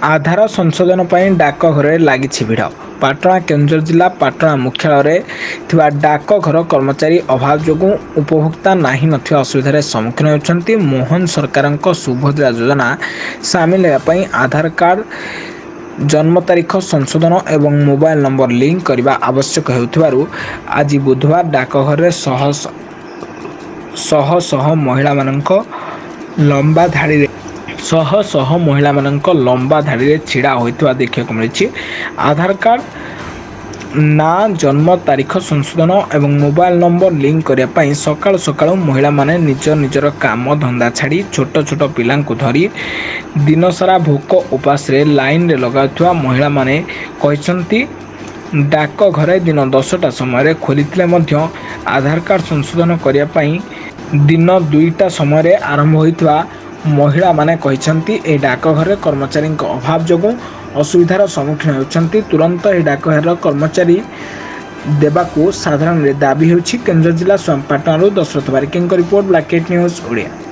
आधार संशोधन पर डाकघर लगी भिड़। पाटना केन्दुझर जिला पाटना मुख्यालय थिबा डाकघर कर्मचारी अभाव जोगु उपभोक्ता नाही नथिबा असुविधार सम्मुखीन होउछन्ति। मोहन सरकार सुभद्रा योजना सामिल होगापी आधार कार्ड, जन्म तारीख संशोधन एवं मोबाइल नंबर लिंक करने आवश्यक होउथिबारु आज बुधवार डाकघर शह महिला लंबा धाड़ी शह महिला लंबा धाड़ी छिड़ा होता देखा मिली। आधार कार्ड ना जन्म तारीख संशोधन एवं मोबाइल नंबर लिंक करने सकाल सकाल महिला माने निज निजर काम धंदा छाड़ी छोट छोट पिला धरी दिन सारा भोक उपास लाइन रे लगा महिला माने कहते डाकघर दिन 10टा समय खोली आधार कार्ड संशोधन करने दिन 2टा समय आरंभ होता महिला माने कहते ए डाकघर कर्मचारी अभाव जोगु असुविधार सम्मुखीन होती। तुरंत ए डाकघर कर्मचारी देवाकू साधारण दाबी होछि। केन्दुझर जिला पाटना दशरथ बारिक रिपोर्ट, ब्लैक न्यूज ओडिया।